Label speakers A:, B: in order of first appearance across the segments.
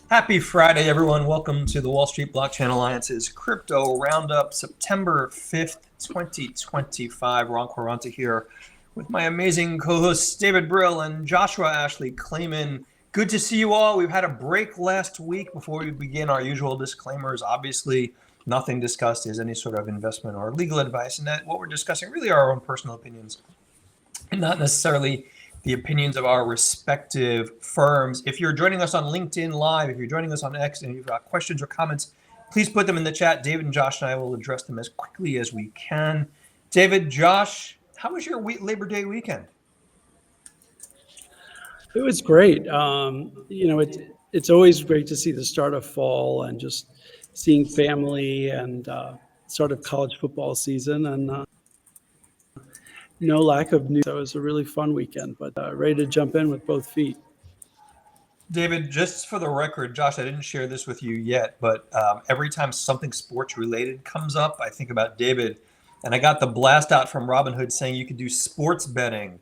A: Happy Friday, everyone. Welcome to the Wall Street Blockchain Alliance's Crypto Roundup, September 5th, 2025. Ron Quaranta here with my amazing co-hosts David Brill and Joshua Ashley Klayman. Good to see you all. We've had a break last week. Before we begin, our usual disclaimers. Obviously, nothing discussed is any sort of investment or legal advice, and that what we're discussing really are our own personal opinions and not necessarily the opinions of our respective firms. If you're joining us on LinkedIn Live, if you're joining us on X, and you've got questions or comments, please put them in the chat. David and Josh and I will address them as quickly as we can. David, Josh, how was your Labor Day weekend?
B: It was great. It's always great to see the start of fall and just seeing family and start of college football season, and no lack of news. So it was a really fun weekend, but ready to jump in with both feet.
A: David, just for the record, Josh, I didn't share this with you yet, but every time something sports related comes up, I think about David. And I got the blast out from Robinhood saying you could do sports betting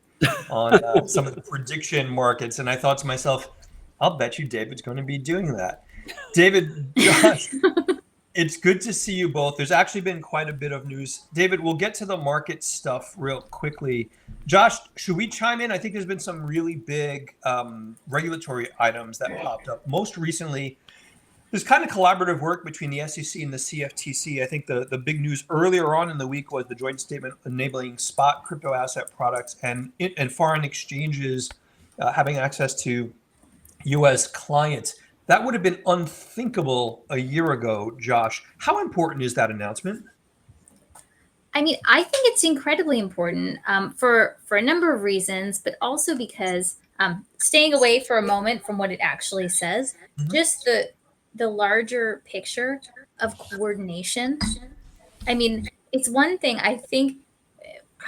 A: on some of the prediction markets. And I thought to myself, I'll bet you David's going to be doing that. David, Josh, it's good to see you both. There's actually been quite a bit of news. David, we'll get to the market stuff real quickly. Josh, should we chime in? I think there's been some really big regulatory items that popped up. Most recently, there's kind of collaborative work between the SEC and the CFTC. I think the big news earlier on in the week was the joint statement enabling spot crypto asset products and foreign exchanges having access to U.S. clients. That would have been unthinkable a year ago, Josh. How important is that announcement?
C: I mean, I think it's incredibly important for a number of reasons, but also because staying away for a moment from what it actually says, just the larger picture of coordination. I mean, it's one thing, I think,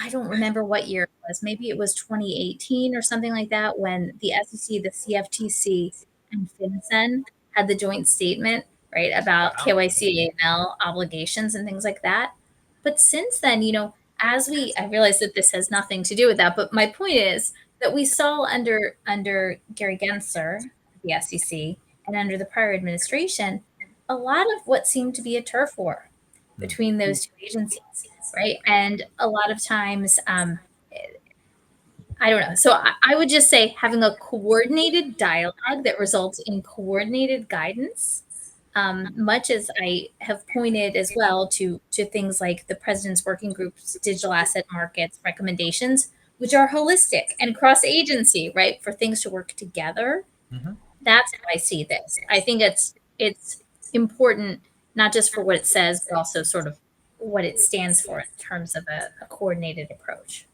C: I don't remember what year it was. Maybe it was 2018 or something like that when the SEC, the CFTC, and FinCEN had the joint statement, right, about KYC, AML obligations and things like that. But since then, I realize that this has nothing to do with that, but my point is that we saw under Gary Gensler, the SEC, and under the prior administration, a lot of what seemed to be a turf war between those two agencies, right? And a lot of times, I don't know. So I would just say having a coordinated dialogue that results in coordinated guidance, much as I have pointed as well to things like the President's Working Group's digital asset markets recommendations, which are holistic and cross-agency, right, for things to work together. Mm-hmm. That's how I see this. I think it's important, not just for what it says, but also sort of what it stands for in terms of a coordinated approach.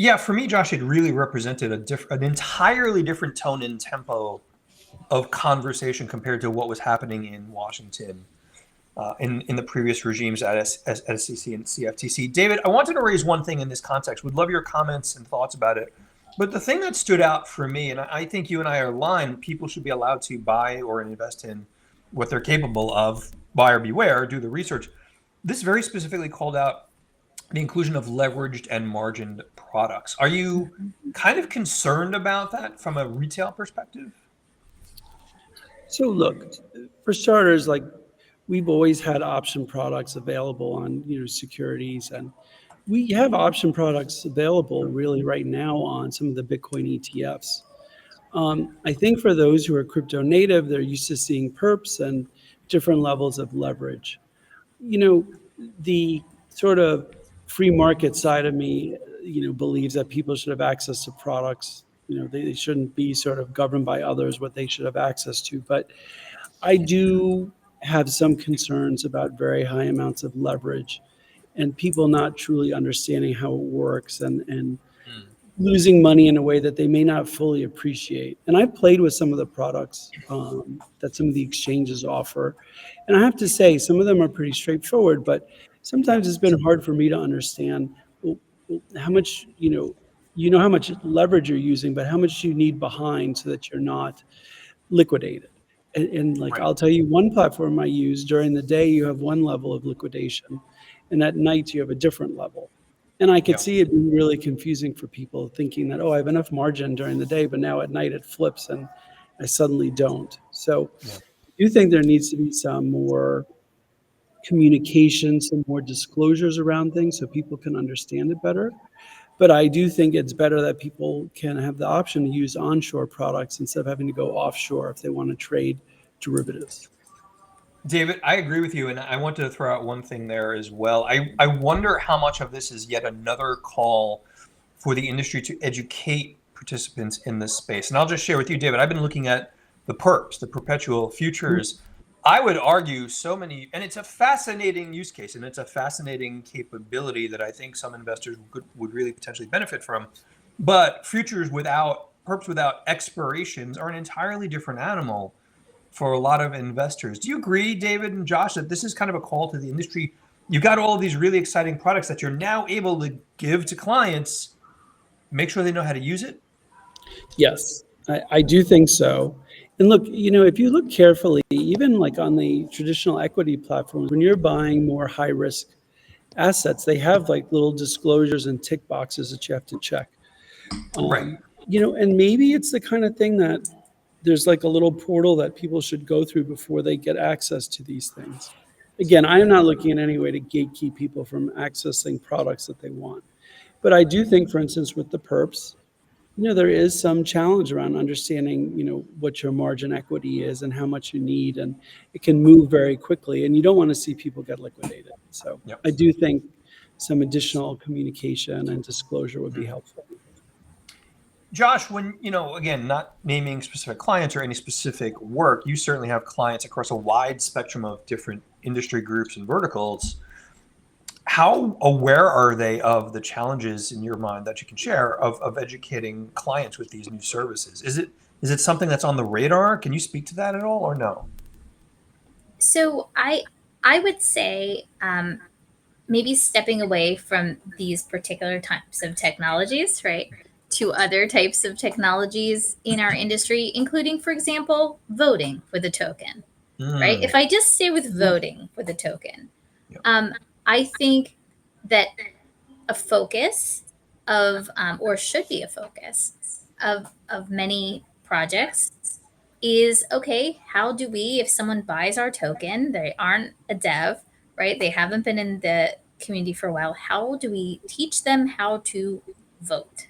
A: Yeah, for me, Josh, it really represented an entirely different tone and tempo of conversation compared to what was happening in Washington in the previous regimes at SEC and CFTC. David, I wanted to raise one thing in this context. Would love your comments and thoughts about it. But the thing that stood out for me, and I think you and I are aligned, people should be allowed to buy or invest in what they're capable of, buyer beware, do the research. This very specifically called out the inclusion of leveraged and margined products. Are you kind of concerned about that from a retail perspective?
B: So look, for starters, like we've always had option products available on securities, and we have option products available really right now on some of the Bitcoin ETFs. I think for those who are crypto native, they're used to seeing perps and different levels of leverage. The sort of free market side of me, believes that people should have access to products. They shouldn't be sort of governed by others what they should have access to. But I do have some concerns about very high amounts of leverage and people not truly understanding how it works and losing money in a way that they may not fully appreciate. And I've played with some of the products that some of the exchanges offer. And I have to say, some of them are pretty straightforward, but sometimes it's been hard for me to understand how much, how much leverage you're using, but how much you need behind so that you're not liquidated. And right. I'll tell you, one platform I use during the day, you have one level of liquidation. and at night you have a different level. And I could
A: Yeah.
B: see it being really confusing for people thinking that, oh, I have enough margin during the day, but now at night it flips and I suddenly don't. So
A: Yeah.
B: I do think there needs to be some more communication, some more disclosures around things so people can understand it better. But I do think it's better that people can have the option to use onshore products instead of having to go offshore if they want to trade derivatives.
A: David, I agree with you, and I want to throw out one thing there as well. I wonder how much of this is yet another call for the industry to educate participants in this space. And I'll just share with you, David, I've been looking at the perps, the perpetual futures. I would argue so many, and it's a fascinating use case, and it's a fascinating capability that I think some investors would really potentially benefit from. But futures without, perps without expirations are an entirely different animal for a lot of investors. Do you agree, David and Josh, that this is kind of a call to the industry? You've got all of these really exciting products that you're now able to give to clients. Make sure they know how to use it.
B: Yes, I do think so. And look, if you look carefully, even like on the traditional equity platforms, when you're buying more high risk assets, they have like little disclosures and tick boxes that you have to check.
A: Right.
B: And maybe it's the kind of thing that there's like a little portal that people should go through before they get access to these things. Again, I am not looking in any way to gatekeep people from accessing products that they want. But I do think, for instance, with the perps, there is some challenge around understanding, what your margin equity is and how much you need, and it can move very quickly, and you don't want to see people get liquidated. So
A: Yep.
B: I do think some additional communication and disclosure would be helpful.
A: Josh, when, again, not naming specific clients or any specific work, you certainly have clients across a wide spectrum of different industry groups and verticals. How aware are they of the challenges in your mind that you can share of educating clients with these new services? Is it something that's on the radar? Can you speak to that at all or no?
C: So I would say maybe stepping away from these particular types of technologies, right, to other types of technologies in our industry, including, for example, voting with a token, right? If I just stay with voting with a token,
A: Yep.
C: I think that a focus of, or should be a focus of many projects is, okay, how do we, if someone buys our token, they aren't a dev, right? They haven't been in the community for a while. How do we teach them how to vote?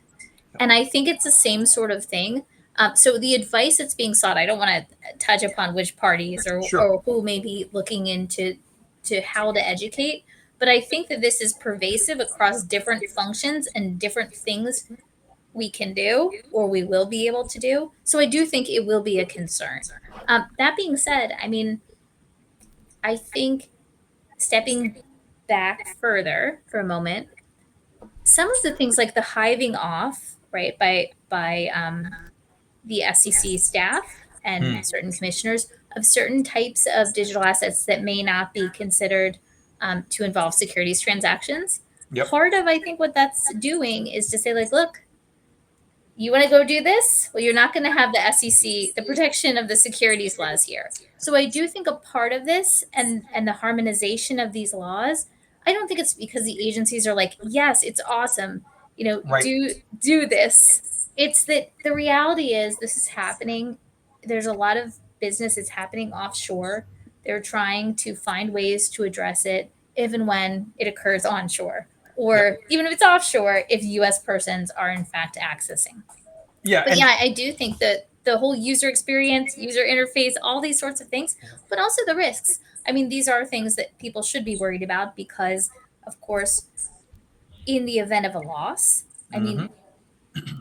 C: And I think it's the same sort of thing. So the advice that's being sought, I don't want to touch upon which parties
A: Sure.
C: or who may be looking into how to educate, but I think that this is pervasive across different functions and different things we can do or we will be able to do. So I do think it will be a concern. That being said, I mean, I think stepping back further for a moment, some of the things like the hiving off, right, by the SEC staff and certain commissioners of certain types of digital assets that may not be considered to involve securities transactions.
A: Yep.
C: Part of, I think, what that's doing is to say, like, look, you want to go do this? Well, you're not going to have the SEC, the protection of the securities laws here. So I do think a part of this and the harmonization of these laws, I don't think it's because the agencies are like, yes, it's awesome,
A: Right.
C: do this. It's that the reality is this is happening. There's a lot of business that's happening offshore. They're trying to find ways to address it, even when it occurs onshore, or even if it's offshore, if U.S. persons are in fact accessing.
A: Yeah.
C: But yeah, I do think that the whole user experience, user interface, all these sorts of things, but also the risks. I mean, these are things that people should be worried about because, of course, in the event of a loss, I mean,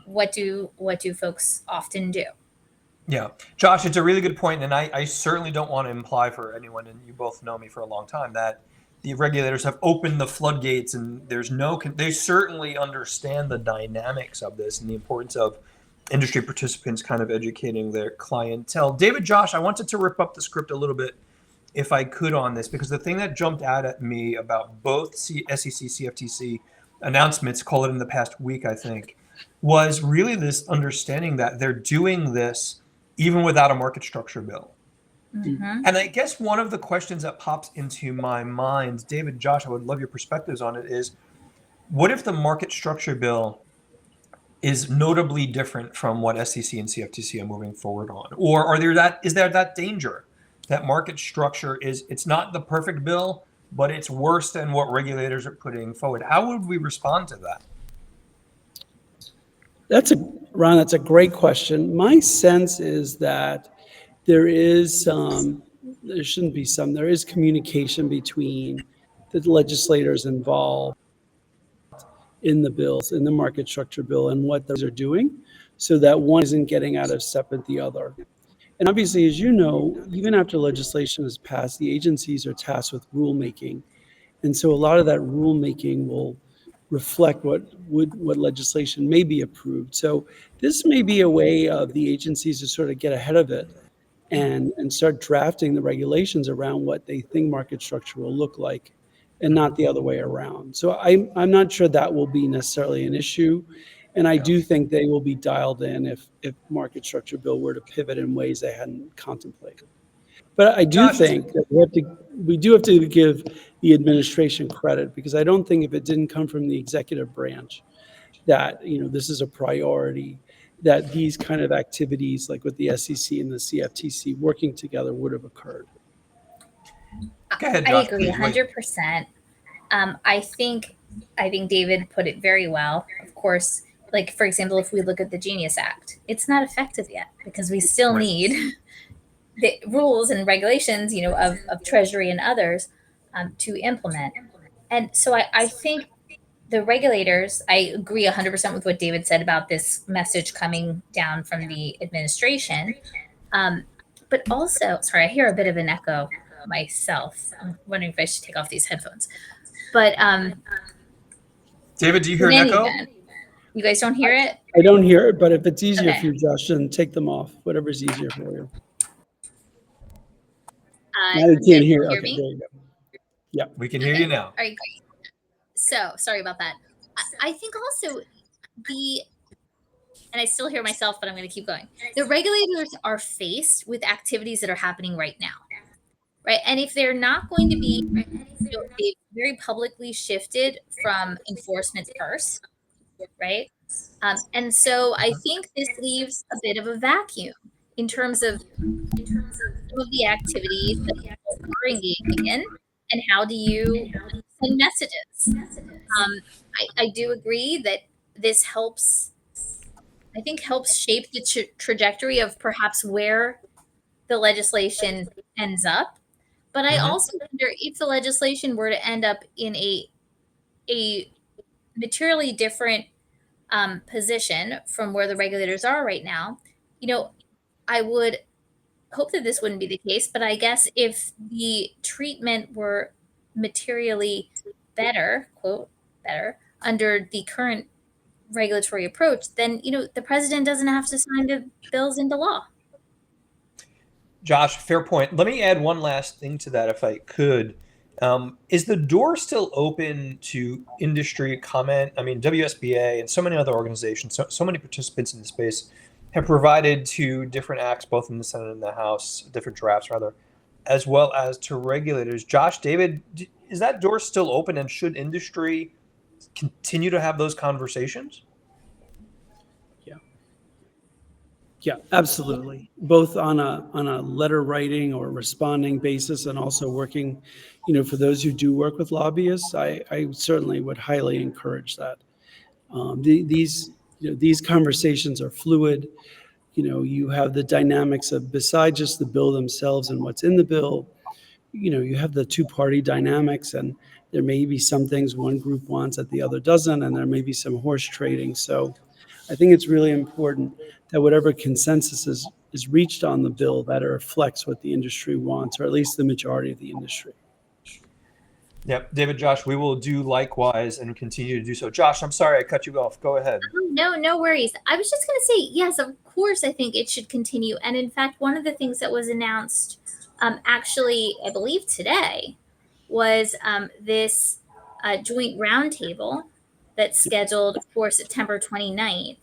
C: what do folks often do?
A: Yeah. Josh, it's a really good point, and I certainly don't want to imply for anyone, and you both know me for a long time, that the regulators have opened the floodgates and they certainly understand the dynamics of this and the importance of industry participants kind of educating their clientele. David, Josh, I wanted to rip up the script a little bit if I could on this, because the thing that jumped out at me about both SEC, CFTC announcements, call it in the past week, I think, was really this understanding that they're doing this even without a market structure bill.
C: Mhm.
A: And I guess one of the questions that pops into my mind, David, Josh, I would love your perspectives on it, is what if the market structure bill is notably different from what SEC and CFTC are moving forward on? Or is there that danger that market structure it's not the perfect bill, but it's worse than what regulators are putting forward? How would we respond to that?
B: Ron, that's a great question. My sense is that there is there is communication between the legislators involved in the bills, in the market structure bill, and what those are doing, so that one isn't getting out of step with the other. And obviously, as you know, even after legislation is passed, the agencies are tasked with rulemaking. And so a lot of that rulemaking will reflect what legislation may be approved. So this may be a way of the agencies to sort of get ahead of it and start drafting the regulations around what they think market structure will look like, and not the other way around. So I'm not sure that will be necessarily an issue. And I
A: Yeah.
B: do think they will be dialed in if market structure bill were to pivot in ways they hadn't contemplated. But I do
A: Josh,
B: think that we do have to give the administration credit, because I don't think if it didn't come from the executive branch that, this is a priority, that these kind of activities like with the SEC and the CFTC working together would have occurred.
A: go ahead,
C: I
A: Josh,
C: agree
A: please wait.
C: 100%. I think David put it very well. Of course, like for example, if we look at the Genius Act, it's not effective yet because we still
A: Right.
C: need the rules and regulations, of Treasury and others to implement. And so I think the regulators, I agree 100% with what David said about this message coming down from the administration. But also, sorry, I hear a bit of an echo myself. I'm wondering if I should take off these headphones. But
A: David, do you hear
C: in
A: an
C: any
A: echo?
C: event, you guys don't hear it?
B: I don't hear it, but if it's easier
C: Okay.
B: for you, Josh, then take them off, whatever's easier for you. Now you can't hear.
C: Hear
B: Okay,
C: me?
B: there you go. Yeah.
A: We can hear you now.
C: All right, great. So sorry about that. I think also and I still hear myself, but I'm going to keep going. The regulators are faced with activities that are happening right now, right? And if they're not going to be, they've very publicly shifted from enforcement first, right? And so I think this leaves a bit of a vacuum in terms of some of the activities that people are engaging in, and how do you send messages. I do agree that this helps shape the trajectory of perhaps where the legislation ends up. But I
A: Mhm.
C: also wonder if the legislation were to end up in a materially different position from where the regulators are right now. I would hope that this wouldn't be the case, but I guess if the treatment were materially better, quote, better, under the current regulatory approach, then, the president doesn't have to sign the bills into law.
A: Josh, fair point. Let me add one last thing to that, if I could. Is the door still open to industry comment? I mean, WSBA and so many other organizations, so many participants in the space have provided to different acts, both in the Senate and the House, different drafts rather, as well as to regulators. Josh, David, is that door still open, and should industry continue to have those conversations?
B: Yeah. Yeah, absolutely. Both on a letter writing or responding basis, and also working, for those who do work with lobbyists, I certainly would highly encourage that. These conversations are fluid. You have the dynamics of, besides just the bill themselves and what's in the bill, you have the two-party dynamics, and there may be some things one group wants that the other doesn't, and there may be some horse trading. So I think it's really important that whatever consensus is reached on the bill, that it reflects what the industry wants, or at least the majority of the industry.
A: Yep, David, Josh, we will do likewise and continue to do so. Josh, I'm sorry I cut you off. Go ahead.
C: Oh, no worries. I was just going to say, yes, of course, I think it should continue. And in fact, one of the things that was announced, actually, I believe today, was this joint roundtable that's scheduled for September 29th,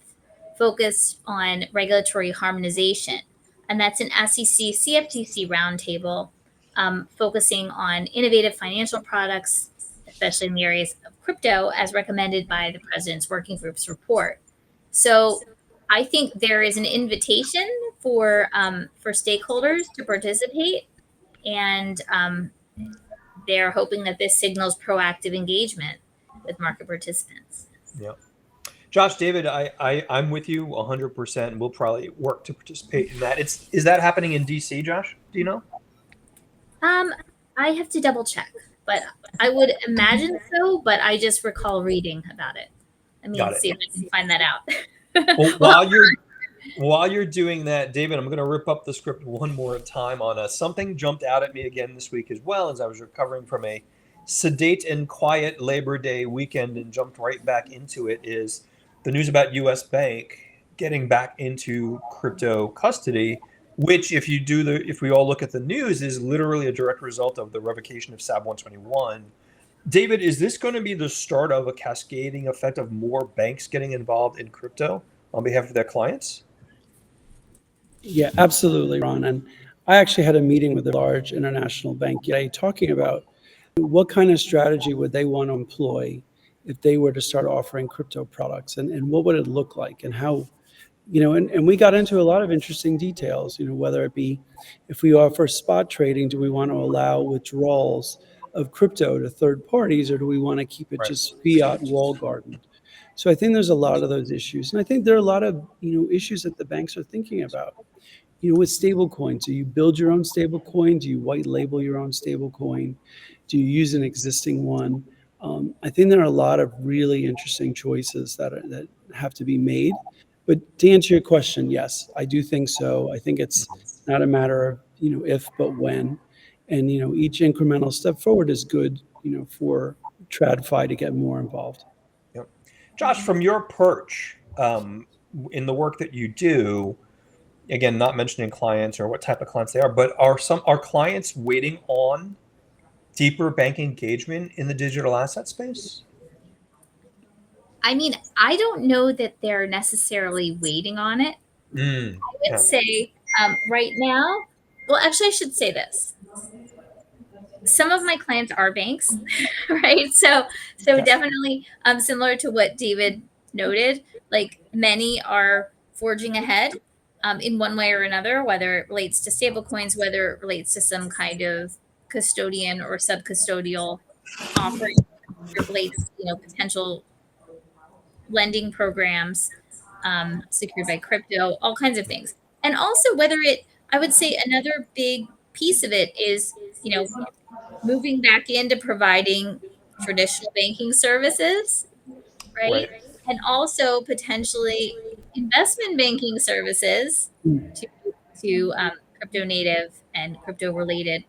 C: focused on regulatory harmonization. and that's an SEC CFTC roundtable focusing on innovative financial products, especially in the areas of crypto, as recommended by the President's Working Group's report. So I think there is an invitation for stakeholders to participate, and they're hoping that this signals proactive engagement with market participants.
A: Yeah. Josh, David, I'm with you 100%. We'll probably work to participate in that. Is that happening in DC, Josh? Do you know?
C: I have to double check, but I would imagine so. But I just recall reading about it. Let me see if I can find that out.
A: Well, while you're doing that, David, I'm going to rip up the script one more time on something jumped out at me again this week as well as I was recovering from a sedate and quiet Labor Day weekend and jumped right back into it. Is the news about US Bank getting back into crypto custody, which if we all look at the news, is literally a direct result of the revocation of SAB 121. David, is this going to be the start of a cascading effect of more banks getting involved in crypto on behalf of their clients?
B: Yeah, absolutely, Ron. And I actually had a meeting with a large international bank today talking about what kind of strategy would they want to employ if they were to start offering crypto products, and what would it look like, and how, and we got into a lot of interesting details, whether it be if we offer spot trading, do we want to allow withdrawals of crypto to third parties, or do we want to keep it just fiat wall gardened? So I think there's a lot of those issues. And I think there are a lot of, issues that the banks are thinking about. With stable coins, do you build your own stable coin? Do you white label your own stable coin? Do you use an existing one? I think there are a lot of really interesting choices that have to be made. But to answer your question, yes, I do think so. I think it's not a matter of, if, but when. And, each incremental step forward is good, for TradFi to get more involved.
A: Yep. Josh, from your perch in the work that you do, again, not mentioning clients or what type of clients they are, but are clients waiting on deeper bank engagement in the digital asset space?
C: I mean, I don't know that they're necessarily waiting on it. I would say right now, well, actually, I should say this. Some of my clients are banks, right? So definitely similar to what David noted, like many are forging ahead in one way or another, whether it relates to stablecoins, whether it relates to some kind of custodian or sub-custodial offering, it relates to, potential lending programs secured by crypto, all kinds of things. And also I would say another big piece of it is, moving back into providing traditional banking services, right? And also potentially investment banking services to crypto native and crypto related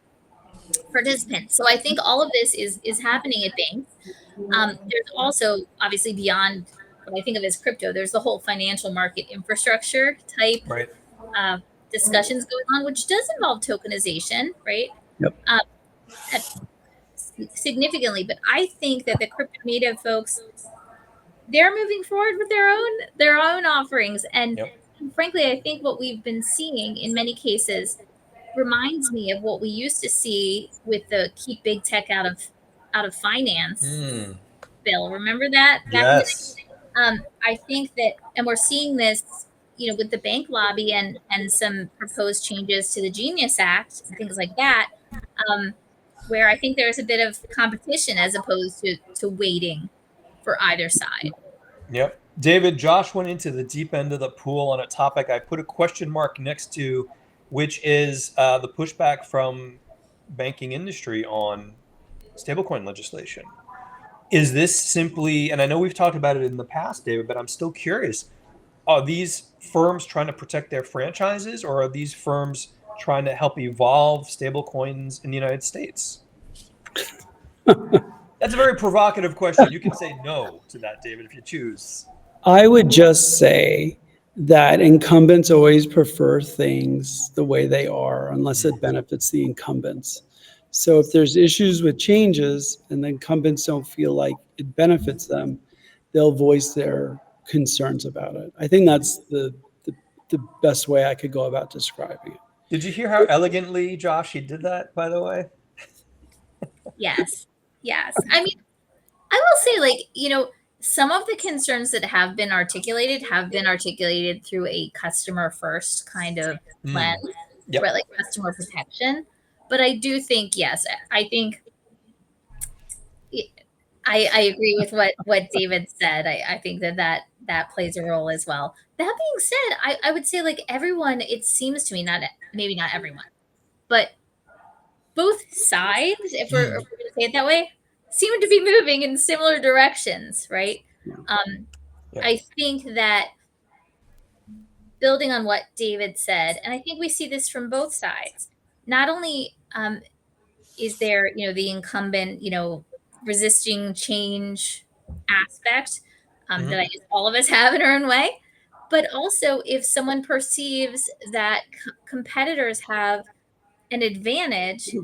C: participants. So I think all of this is happening at banks. There's also obviously beyond what I think of as crypto, there's the whole financial market infrastructure type discussions going on, which does involve tokenization, right?
B: Yep.
C: Significantly, but I think that the crypto native folks, they're moving forward with their own offerings, and frankly, I think what we've been seeing in many cases reminds me of what we used to see with the keep big tech out of finance bill. Remember that?
A: Yes.
C: I think that, and we're seeing this, with the bank lobby and some proposed changes to the Genius Act and things like that, where I think there's a bit of competition as opposed to waiting for either side.
A: Yep. David, Josh went into the deep end of the pool on a topic I put a question mark next to, which is the pushback from banking industry on stablecoin legislation. Is this simply, and I know we've talked about it in the past, David, but I'm still curious, are these firms trying to protect their franchises, or are these firms trying to help evolve stablecoins in the United States? That's a very provocative question. You can say no to that, David, if you choose.
B: I would just say that incumbents always prefer things the way they are, unless it benefits the incumbents. So if there's issues with changes and the incumbents don't feel like it benefits them, they'll voice their concerns about it. I think that's the the best way I could go about describing it.
A: Did you hear how elegantly, Josh, he did that, by the way?
C: Yes. Yes. I mean, I will say, like, some of the concerns that have been articulated through a customer first kind of lens,
A: Yep.
C: right? Like customer protection. But I do think, yes, I think I agree with what David said. I think that plays a role as well. That being said, I would say like everyone, it seems to me, maybe not everyone, but both sides, if we're going to say it that way, seem to be moving in similar directions, right?
A: Yeah.
C: I think that building on what David said, and I think we see this from both sides, not only is there, the incumbent, resisting change aspect that I guess all of us have in our own way, but also if someone perceives that competitors have an advantage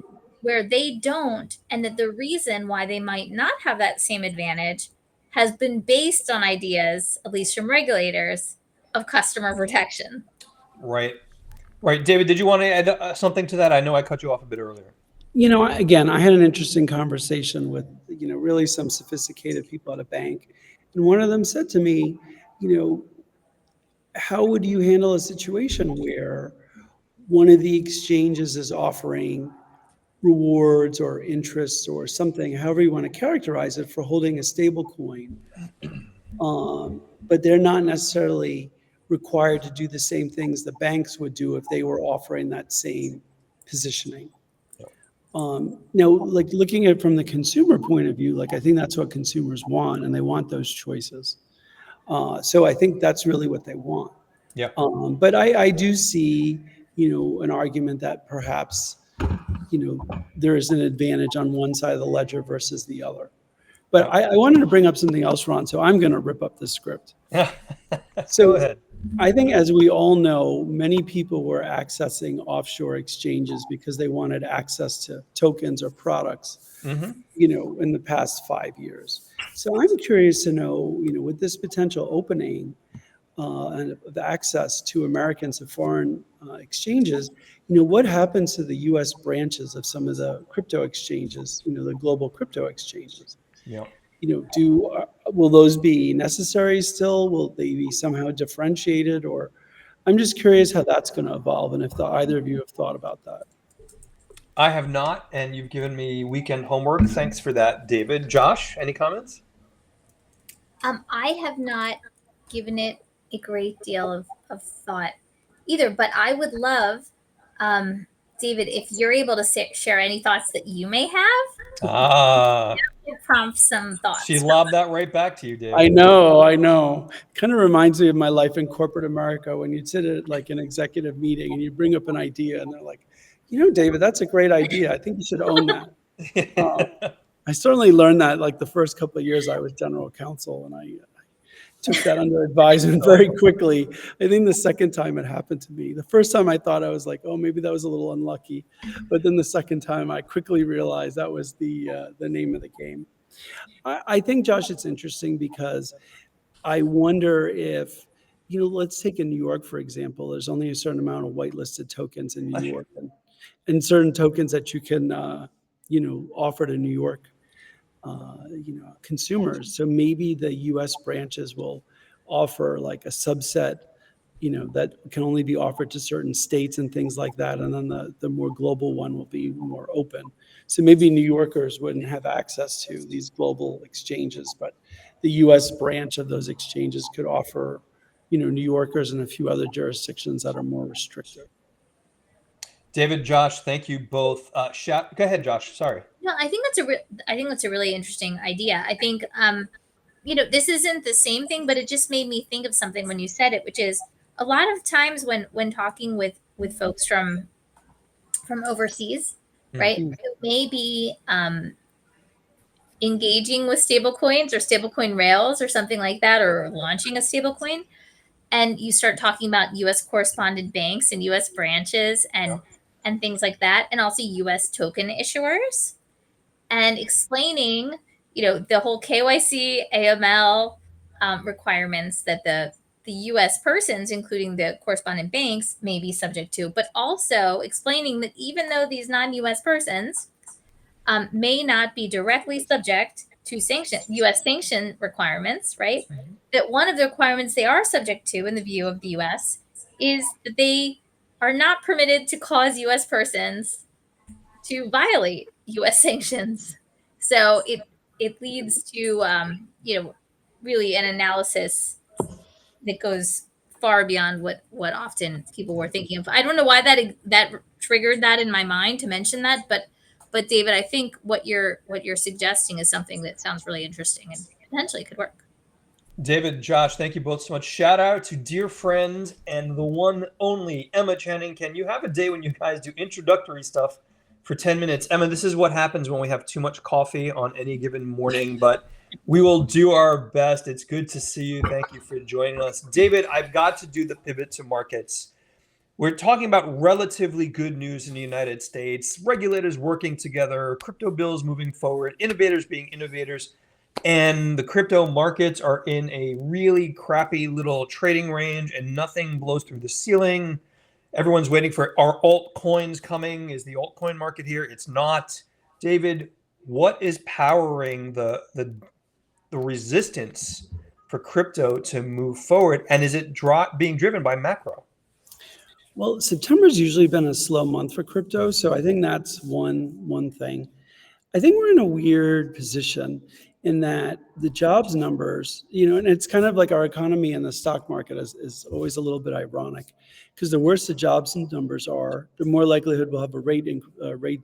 C: where they don't, and that the reason why they might not have that same advantage has been based on ideas, at least from regulators, of customer protection.
A: Right. Right. David, did you want to add something to that? I know I cut you off a bit earlier.
B: Again, I had an interesting conversation with, really some sophisticated people at a bank. And one of them said to me, how would you handle a situation where one of the exchanges is offering rewards or interest or something, however you want to characterize it, for holding a stable coin, but they're not necessarily required to do the same things the banks would do if they were offering that same positioning. Now, like looking at it from the consumer point of view, like I think that's what consumers want, and they want those choices. So I think that's really what they want.
A: Yeah.
B: But I do see, an argument that perhaps, there is an advantage on one side of the ledger versus the other. But I wanted to bring up something else, Ron, so I'm going to rip up the script.
A: So go ahead.
B: I think, as we all know, many people were accessing offshore exchanges because they wanted access to tokens or products, in the past 5 years. So I'm curious to know, with this potential opening and of access to Americans of foreign exchanges, what happens to the U.S. branches of some of the crypto exchanges, the global crypto exchanges?
A: Yeah.
B: Will those be necessary still? Will they be somehow differentiated? Or I'm just curious how that's going to evolve, and if either of you have thought about that.
A: I have not, and you've given me weekend homework. Thanks for that, David. Josh, any comments?
C: I have not given it a great deal of thought either, but I would love, David, if you're able to share any thoughts that you may have, prompt some thoughts.
A: She lobbed that right back to you, David.
B: I know. Kind of reminds me of my life in corporate America when you'd sit at like an executive meeting and you bring up an idea and they're like, David, that's a great idea. I think you should own that. I certainly learned that like the first couple of years I was general counsel, and I took that under advisement very quickly. I think the second time it happened to me. The first time I thought, I was like, oh, maybe that was a little unlucky. But then the second time I quickly realized that was the name of the game. I think, Josh, it's interesting because I wonder if, let's take in New York, for example. There's only a certain amount of whitelisted tokens in New York, and certain tokens that you can, offer to New York, consumers. So maybe the U.S. branches will offer like a subset, that can only be offered to certain states and things like that. And then the more global one will be more open. So maybe New Yorkers wouldn't have access to these global exchanges, but the U.S. branch of those exchanges could offer, New Yorkers and a few other jurisdictions that are more restrictive.
A: David, Josh, thank you both. Go ahead, Josh. Sorry.
C: No, I think that's a really interesting idea. I think this isn't the same thing, but it just made me think of something when you said it, which is a lot of times when talking with folks from overseas, right, who may be engaging with stablecoins or stablecoin rails or something like that, or launching a stablecoin, and you start talking about U.S. correspondent banks and U.S. branches and things like that, and also U.S. token issuers, and explaining, the whole KYC, AML requirements that the the US persons, including the correspondent banks, may be subject to, but also explaining that even though these non-US persons may not be directly subject to US sanction requirements, right? That one of the requirements they are subject to in the view of the US is that they are not permitted to cause US persons to violate US sanctions. So it leads to really an analysis that goes far beyond what often people were thinking of. I don't know why that triggered that in my mind to mention that, but David, I think what you're suggesting is something that sounds really interesting and potentially could work.
A: David, Josh, thank you both so much. Shout out to dear friend and the one only Emma Channing. Can you have a day when you guys do introductory stuff for 10 minutes? Emma, this is what happens when we have too much coffee on any given morning, but we will do our best. It's good to see you. Thank you for joining us. David, I've got to do the pivot to markets. We're talking about relatively good news in the United States, regulators working together, crypto bills moving forward, innovators being innovators, and the crypto markets are in a really crappy little trading range and nothing blows through the ceiling. Everyone's waiting for our altcoins coming. Is the altcoin market here? It's not. David, what is powering the resistance for crypto to move forward? And is it being driven by macro?
B: Well, September's usually been a slow month for crypto, so I think that's one thing. I think we're in a weird position in that the jobs numbers, and it's kind of like our economy and the stock market is always a little bit ironic, because the worse the jobs numbers are, the more likelihood we'll have a rate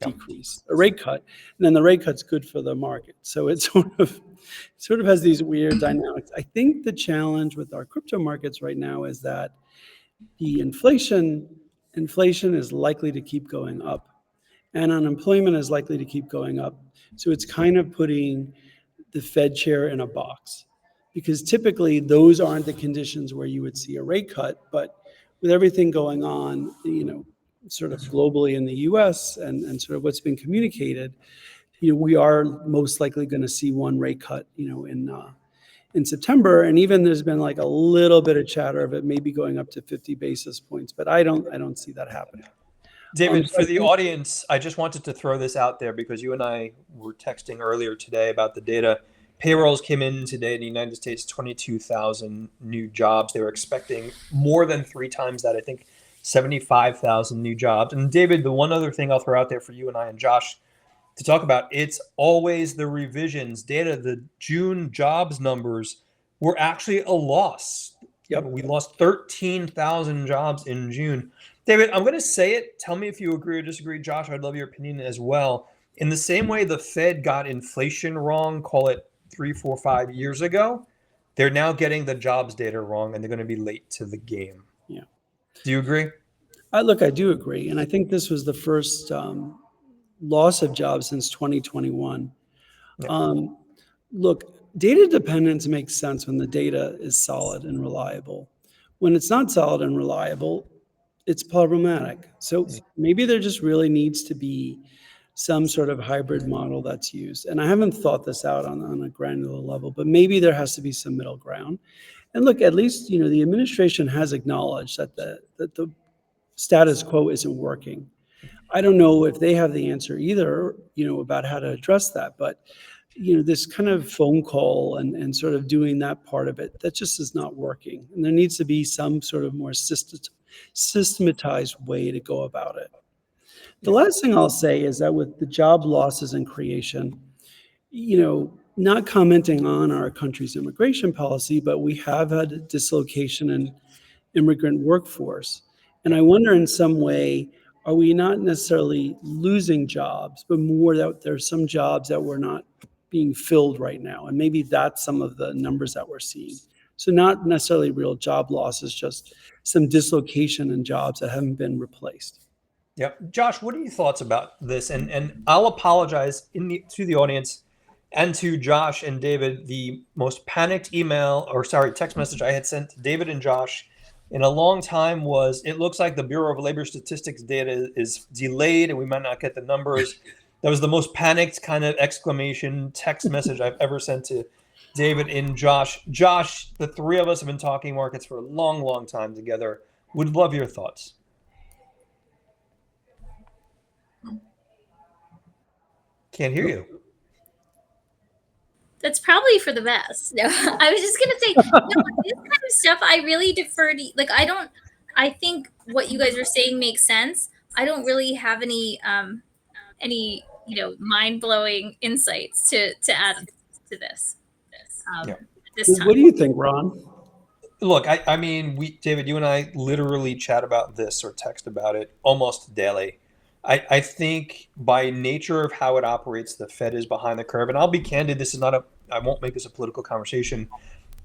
B: decrease, a rate cut, and then the rate cut's good for the market. So it sort of has these weird dynamics. I think the challenge with our crypto markets right now is that the inflation is likely to keep going up, and unemployment is likely to keep going up. So it's kind of putting the Fed chair in a box, because typically those aren't the conditions where you would see a rate cut. But with everything going on, sort of globally in the US and sort of what's been communicated, we are most likely going to see one rate cut, in September. And even there's been like a little bit of chatter of it maybe going up to 50 basis points, but I don't see that happening.
A: David, for the audience, I just wanted to throw this out there because you and I were texting earlier today about the data. Payrolls came in today in the United States, 22,000 new jobs. They were expecting more than 3 times that, I think 75,000 new jobs. And David, the one other thing I'll throw out there for you and I and Josh to talk about, it's always the revisions. Data, the June jobs numbers were actually a loss.
B: Yep.
A: We lost 13,000 jobs in June. David, I'm going to say it. Tell me if you agree or disagree. Josh, I'd love your opinion as well. In the same way the Fed got inflation wrong, call it 3, 4, 5 years ago, they're now getting the jobs data wrong, and they're going to be late to the game.
B: Yeah.
A: Do you agree?
B: Look, I do agree. And I think this was the first loss of jobs since 2021.
A: Yeah.
B: Look, data dependence makes sense when the data is solid and reliable. When it's not solid and reliable, it's problematic. So maybe there just really needs to be some sort of hybrid model that's used. And I haven't thought this out on a granular level, but maybe there has to be some middle ground. And look, at least, the administration has acknowledged that the status quo isn't working. I don't know if they have the answer either, about how to address that, but this kind of phone call and sort of doing that part of it, that just is not working. And there needs to be some sort of more systematized way to go about it. The last thing I'll say is that with the job losses and creation, not commenting on our country's immigration policy, but we have had a dislocation in immigrant workforce. And I wonder in some way, are we not necessarily losing jobs, but more that there's some jobs that were not being filled right now? And maybe that's some of the numbers that we're seeing. So not necessarily real job losses, just some dislocation in jobs that haven't been replaced.
A: Yeah. Josh, what are your thoughts about this? And I'll apologize to the audience and to Josh and David. The most panicked text message I had sent to David and Josh in a long time was, it looks like the Bureau of Labor Statistics data is delayed and we might not get the numbers. That was the most panicked kind of exclamation text message I've ever sent to David and Josh. Josh, the three of us have been talking markets for a long, long time together. Would love your thoughts. Can't hear you.
C: That's probably for the best. No, I was just gonna say, no, this kind of stuff I really defer to. Like, I think what you guys are saying makes sense. I don't really have any mind blowing insights to add to this.
A: Yeah.
C: This time.
B: What do you think, Ron?
A: Look, I mean, David, you and I literally chat about this or text about it almost daily. I think by nature of how it operates, the Fed is behind the curve. And I'll be candid, I won't make this a political conversation.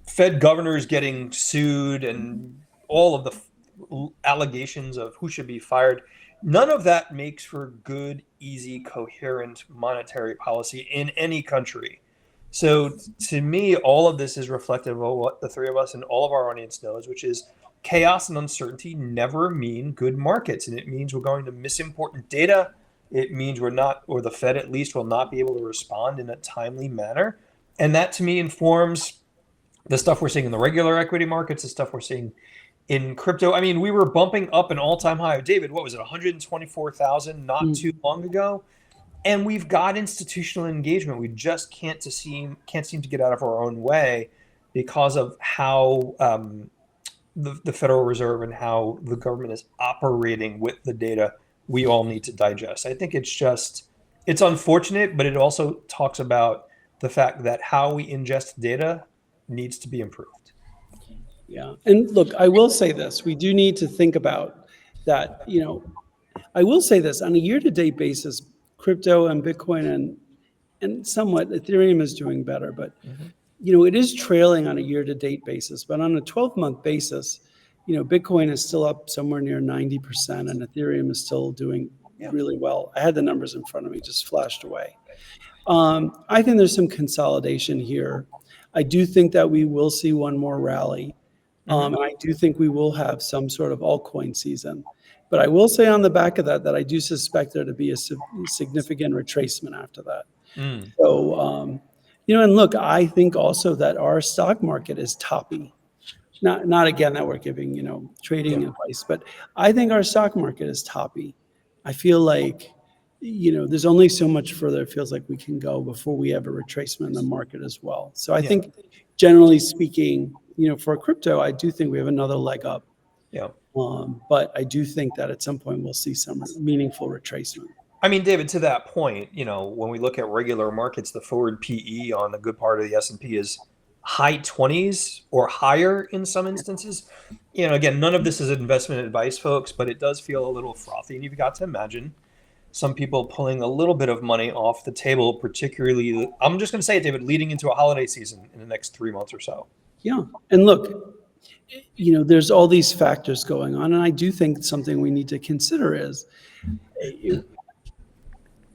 A: Fed governors getting sued and all of the allegations of who should be fired, none of that makes for good, easy, coherent monetary policy in any country. So to me, all of this is reflective of what the three of us and all of our audience knows, which is chaos and uncertainty never mean good markets. And it means we're going to miss important data. It means we're not, or the Fed at least, will not be able to respond in a timely manner. And that to me informs the stuff we're seeing in the regular equity markets, the stuff we're seeing in crypto. I mean, we were bumping up an all-time high. David, what was it, 124,000 not too long ago? And we've got institutional engagement. We just can't seem to get out of our own way because of how the Federal Reserve and how the government is operating with the data we all need to digest. I think it's unfortunate, but it also talks about the fact that how we ingest data needs to be improved.
B: Yeah. And look, I will say this. We do need to think about that. I will say this on a year-to-date basis, crypto and Bitcoin and somewhat Ethereum is doing better, but it is trailing on a year-to-date basis. But on a 12-month basis, Bitcoin is still up somewhere near 90%, and Ethereum is still doing really well. I had the numbers in front of me, just flashed away. I think there's some consolidation here. I do think that we will see one more rally. And I do think we will have some sort of altcoin season. But I will say on the back of that I do suspect there to be a significant retracement after that. So, and look, I think also that our stock market is toppy. Not again that we're giving, trading advice, but I think our stock market is toppy. I feel like, there's only so much further it feels like we can go before we have a retracement in the market as well. So I think generally speaking, for crypto, I do think we have another leg up.
A: Yeah.
B: But I do think that at some point we'll see some meaningful retracement.
A: I mean, David, to that point, when we look at regular markets, the forward PE on a good part of the S&P is high 20s or higher in some instances. Again, none of this is investment advice, folks, but it does feel a little frothy. And you've got to imagine some people pulling a little bit of money off the table, particularly, I'm just going to say it, David, leading into a holiday season in the next 3 months or so.
B: Yeah. And look, there's all these factors going on. And I do think something we need to consider is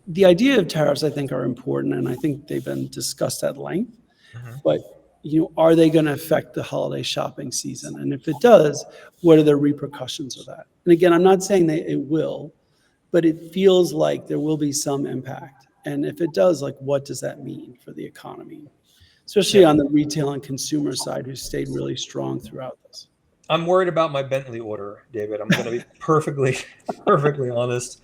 B: the idea of tariffs, I think, are important. And I think they've been discussed at length. But, are they going to affect the holiday shopping season? And if it does, what are the repercussions of that? And again, I'm not saying that it will, but it feels like there will be some impact. And if it does, what does that mean for the economy? Especially on the retail and consumer side, who stayed really strong throughout this.
A: I'm worried about my Bentley order, David. I'm going to be perfectly honest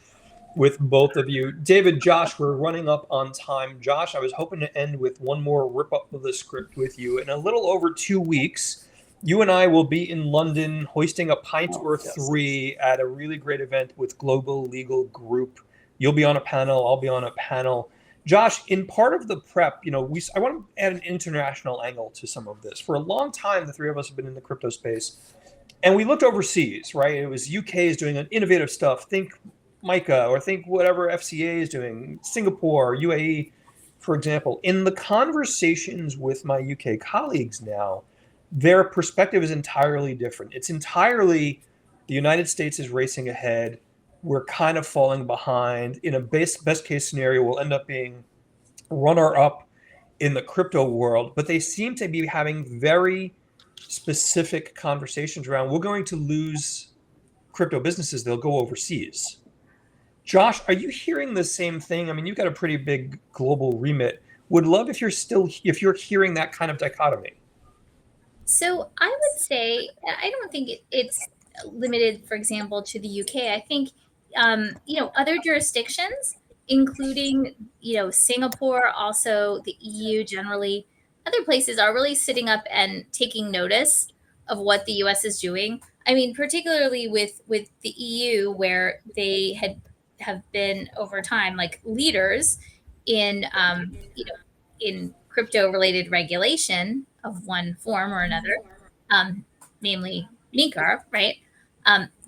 A: with both of you. David, Josh, we're running up on time. Josh, I was hoping to end with one more rip up of the script with you. In a little over 2 weeks, you and I will be in London hoisting a pint or three at a really great event with Global Legal Group. You'll be on a panel. I'll be on a panel. Josh, in part of the prep, I want to add an international angle to some of this. For a long time, the three of us have been in the crypto space, and we looked overseas, right? It was UK is doing an innovative stuff. Think MICA, or think whatever FCA is doing, Singapore, UAE, for example. In the conversations with my UK colleagues now, their perspective is entirely different. It's entirely the United States is racing ahead. We're kind of falling behind. In a best case scenario, we'll end up being runner-up in the crypto world. But they seem to be having very specific conversations around, we're going to lose crypto businesses. They'll go overseas. Josh, are you hearing the same thing? I mean, you've got a pretty big global remit. Would love if you're hearing that kind of dichotomy.
C: So I would say I don't think it's limited, for example, to the UK. I think other jurisdictions, including Singapore, also the EU generally, other places are really sitting up and taking notice of what the US is doing. I mean, particularly with the EU, where they have been over time like leaders in in crypto related regulation of one form or another, namely MiCA, right?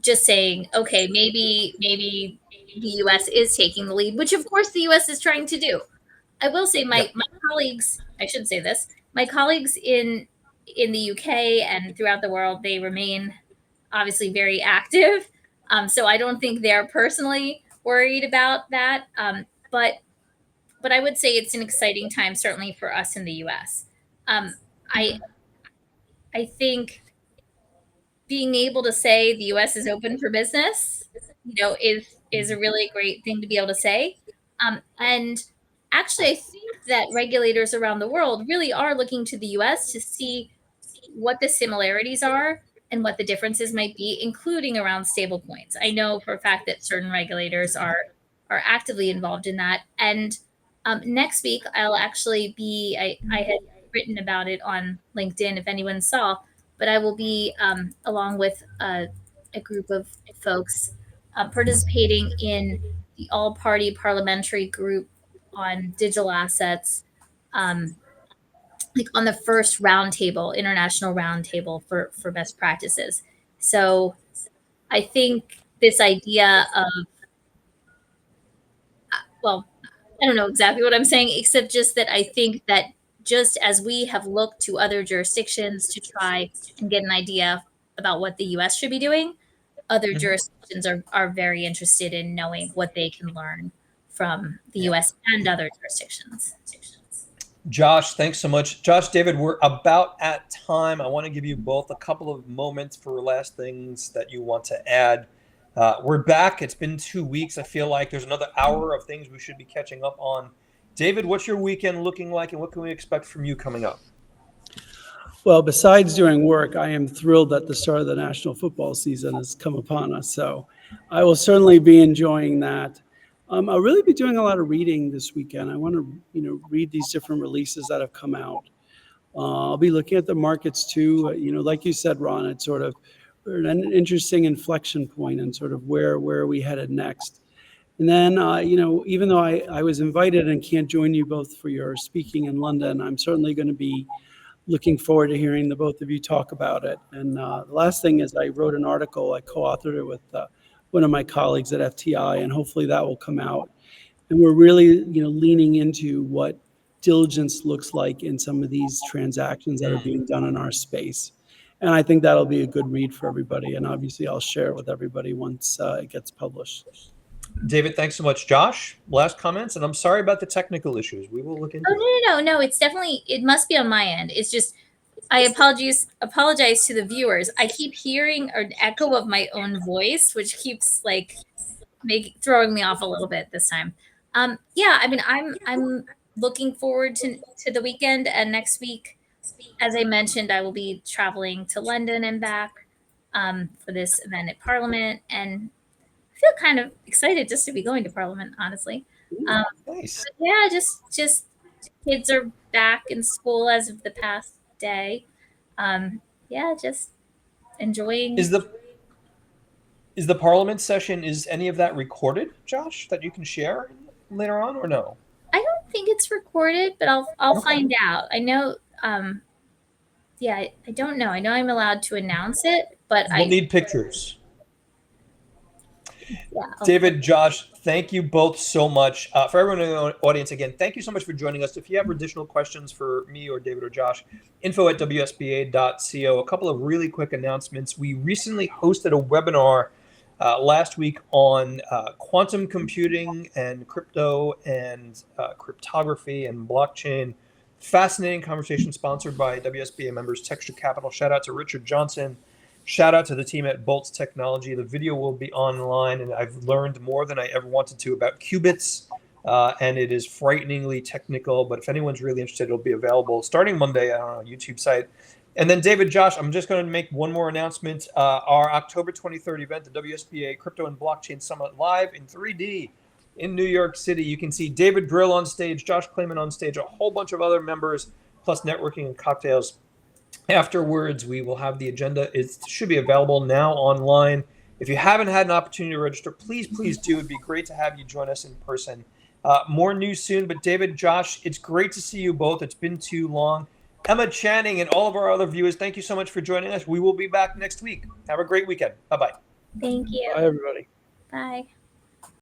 C: Just saying, okay, maybe the U.S. is taking the lead, which of course the U.S. is trying to do. I will say
A: Yep.
C: my colleagues, I should say this, my colleagues in the UK and throughout the world, they remain obviously very active. So I don't think they're personally worried about that. But I would say it's an exciting time, certainly for us in the U.S. Um, I I think being able to say the U.S. is open for business, is a really great thing to be able to say. And actually, I think that regulators around the world really are looking to the U.S. to see what the similarities are and what the differences might be, including around stablecoins. I know for a fact that certain regulators are actively involved in that. And next week, I'll actually be. I had written about it on LinkedIn if anyone saw, but I will be along with a group of folks participating in the all-party parliamentary group on digital assets. Um, like on the first roundtable, international roundtable for best practices. So I think this idea of, well, I don't know exactly what I'm saying, except just that I think that just as we have looked to other jurisdictions to try and get an idea about what the US should be doing, other
A: Mhm.
C: jurisdictions are very interested in knowing what they can learn from the
A: Yeah.
C: US and other jurisdictions.
A: Josh, thanks so much. Josh, David, we're about at time. I want to give you both a couple of moments for last things that you want to add. We're back. It's been 2 weeks. I feel like there's another hour of things we should be catching up on. David, what's your weekend looking like, and what can we expect from you coming up?
B: Well, besides doing work, I am thrilled that the start of the national football season has come upon us. So I will certainly be enjoying that. I'll really be doing a lot of reading this weekend. I want to, read these different releases that have come out. I'll be looking at the markets too. Like you said, Ron, it's sort of we're at an interesting inflection point and sort of where are we headed next. And then, even though I was invited and can't join you both for your speaking in London, I'm certainly going to be looking forward to hearing the both of you talk about it. And the last thing is I wrote an article, I co-authored it with one of my colleagues at FTI, and hopefully that will come out. And we're really, leaning into what diligence looks like in some of these transactions that are being done in our space. And I think that'll be a good read for everybody. And obviously I'll share it with everybody once it gets published.
A: David, thanks so much. Josh, last comments, and I'm sorry about the technical issues. We will look into it.
C: Oh no. It's definitely, it must be on my end. It's just I apologize to the viewers. I keep hearing an echo of my own voice, which keeps like throwing me off a little bit this time. Yeah, I mean, I'm looking forward to the weekend and next week. As I mentioned, I will be traveling to London and back for this event at Parliament, and I feel kind of excited just to be going to Parliament, honestly. Um,
A: Nice.
C: but yeah, just kids are back in school as of the past day. Yeah, just enjoying.
A: Is the Parliament session, is any of that recorded, Josh, that you can share later on, or no?
C: I don't think it's recorded, but I'll
A: Okay.
C: find out. I know. Yeah, I don't know. I know I'm allowed to announce it, but
A: We'll need pictures.
C: yeah.
A: David, Josh, thank you both so much. For everyone in the audience, again, thank you so much for joining us. If you have additional questions for me or David or Josh, info@wsba.co. A couple of really quick announcements. We recently hosted a webinar last week on quantum computing and crypto and cryptography and blockchain. Fascinating conversation sponsored by WSBA members Texture Capital. Shout out to Richard Johnson. Shout out to the team at Bolts Technology. The video will be online, and I've learned more than I ever wanted to about qubits, and it is frighteningly technical. But if anyone's really interested, it'll be available starting Monday on our YouTube site. And then, David, Josh, I'm just going to make one more announcement. Our October 23rd event, the WSBA Crypto and Blockchain Summit, live in 3D in New York City. You can see David Brill on stage, Josh Klayman on stage, a whole bunch of other members, plus networking and cocktails. Afterwards, we will have the agenda. It should be available now online. If you haven't had an opportunity to register, please do. It'd be great to have you join us in person. More news soon. But David, Josh, it's great to see you both. It's been too long. Emma Channing and all of our other viewers, thank you so much for joining us. We will be back next week. Have a great weekend. Bye-bye.
C: Thank you.
B: Bye, everybody.
C: Bye.